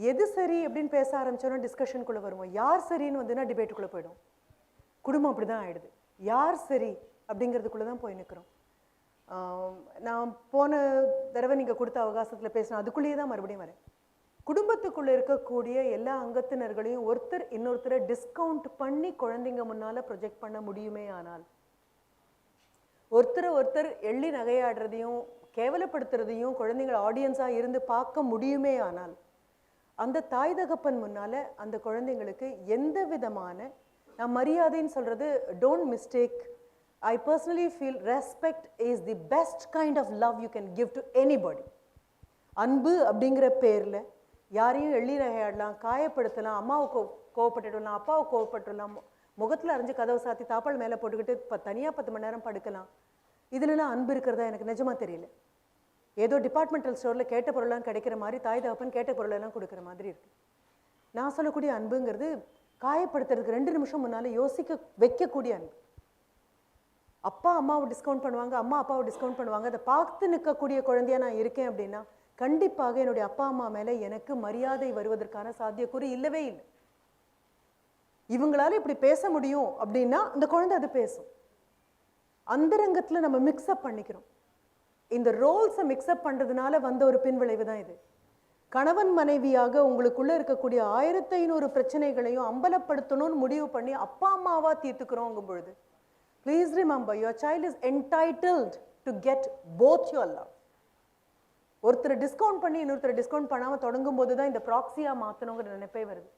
எது சரி அப்படின்னு பேச ஆரம்பிச்சோன்னா டிஸ்கஷனுக்குள்ளே வருவோம். யார் சரின்னு வந்துன்னா டிபேட்டுக்குள்ளே போயிடும். குடும்பம் அப்படி தான் ஆயிடுது. யார் சரி அப்படிங்கிறதுக்குள்ளே தான் போய் நிற்கிறோம். நான் போன தடவை நீங்கள் கொடுத்த அவகாசத்தில் பேசினேன், அதுக்குள்ளேயே தான் மறுபடியும் வரேன். குடும்பத்துக்குள்ளே இருக்கக்கூடிய எல்லா அங்கத்தினர்களையும் ஒருத்தர் இன்னொருத்தரை டிஸ்கவுண்ட் பண்ணி குழந்தைங்க முன்னால் ப்ரொஜெக்ட் பண்ண முடியுமே ஆனால், ஒருத்தர் எள்ளி நகையாடுறதையும் கேவலப்படுத்துறதையும் குழந்தைங்கள் ஆடியன்ஸாக இருந்து பார்க்க முடியுமே ஆனால், அந்த தாய் தகப்பன் முன்னால் அந்த குழந்தைங்களுக்கு எந்த விதமான, நான் மரியாதைன்னு சொல்கிறது, don't mistake, I personally feel respect is the best kind of love you can give to anybody. அன்பு அப்படிங்கிற பேரில் யாரையும் எள்ளி நகையாடலாம், காயப்படுத்தலாம், அம்மாவை கோவப்பட்டுடலாம், அப்பாவை கோவப்பட்டுடலாம், முகத்தில் அரைஞ்சு கதவை சாத்தி தாப்பால் மேலே போட்டுக்கிட்டு தனியாக 10 மணி நேரம் படுக்கலாம். இதுலலாம் அன்பு இருக்கிறதா எனக்கு நிஜமாக தெரியல. ஏதோ டிபார்ட்மெண்டல் ஸ்டோரில் கேட்ட பொருளாம் கிடைக்கிற மாதிரி தாய் தகப்பன் கேட்ட பொருளெல்லாம் கொடுக்குற மாதிரி இருக்குது. நான் சொல்லக்கூடிய அன்புங்கிறது காயப்படுத்துறதுக்கு 2 நிமிஷம் முன்னால் யோசிக்க வைக்கக்கூடிய அன்பு. அப்பா அம்மாவை டிஸ்கவுண்ட் பண்ணுவாங்க, அம்மா அப்பாவை டிஸ்கவுண்ட் பண்ணுவாங்க. அதை பார்த்து நிற்கக்கூடிய குழந்தையா நான் இருக்கேன் அப்படின்னா கண்டிப்பாக என்னுடைய அப்பா அம்மா மேலே எனக்கு மரியாதை வருவதற்கான சாத்தியக்கூறு இல்லவே இல்லை. இவங்களால இப்படி பேச முடியும் அப்படின்னா அந்த குழந்தை அது பேசும். அந்தரங்கத்தில் நம்ம மிக்ஸ்அப் பண்ணிக்கிறோம். இந்த ரோல்ஸை மிக்ஸ்அப் பண்ணுறதுனால வந்த ஒரு பின்விளைவு தான் இது. கணவன் மனைவியாக உங்களுக்குள்ளே இருக்கக்கூடிய 1500 பிரச்சனைகளையும் அம்பலப்படுத்தணும்னு முடிவு பண்ணி அப்பா அம்மாவாக தீர்த்துக்கிறோங்கும் பொழுது, please remember, your child is entitled to get both your love. ஒருத்தரை டிஸ்கவுண்ட் பண்ணி இன்னொருத்தரை டிஸ்கவுண்ட் பண்ணாமல் தொடங்கும் போது தான் இந்த ப்ராக்சியாக மாற்றணுங்கிற நினைப்பே வருது.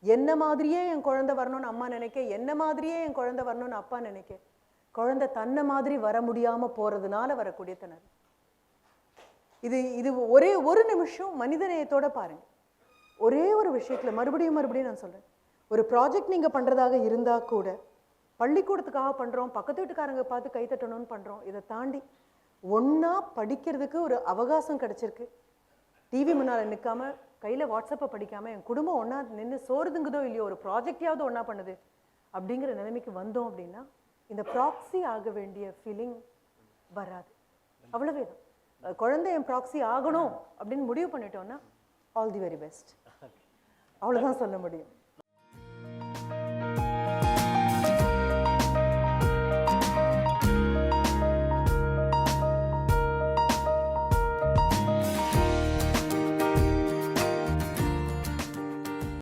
என்ன மாதிரியே என் குழந்தை வரணும்னு அம்மா நினைக்க, என்ன மாதிரியே என் குழந்தை வரணும்னு அப்பா நினைக்க, குழந்தை தன்னை மாதிரி வர முடியாமல் போகிறதுனால வரக்கூடிய திணறல். இது ஒரே ஒரு நிமிஷம் மனிதநேயத்தோட பாருங்க. ஒரே ஒரு விஷயத்தில் மறுபடியும் நான் சொல்கிறேன், ஒரு ப்ராஜெக்ட் நீங்கள் பண்ணுறதாக இருந்தால் கூட, பள்ளிக்கூடத்துக்காக பண்ணுறோம், பக்கத்து வீட்டுக்காரங்க பார்த்து கை தட்டணும்னு பண்ணுறோம், இதை தாண்டி ஒன்றா படிக்கிறதுக்கு ஒரு அவகாசம் கிடச்சிருக்கு. டிவி முன்னால் நிற்காம கையில் வாட்ஸ்அப்பை படிக்காமல் என் குடும்பம் ஒன்றா நின்று சோறுதுங்குதோ இல்லையோ ஒரு ப்ராஜெக்டையாவது ஒன்றா பண்ணுது அப்படிங்கிற நிலைமைக்கு வந்தோம் அப்படின்னா இந்த ப்ராக்சி ஆக வேண்டிய ஃபீலிங் வராது. அவ்வளவே தான். குழந்தை என் ப்ராக்சி ஆகணும் அப்படின்னு முடிவு பண்ணிட்டோன்னா ஆல் தி வெரி பெஸ்ட், அவ்வளோதான் சொல்ல முடியும்.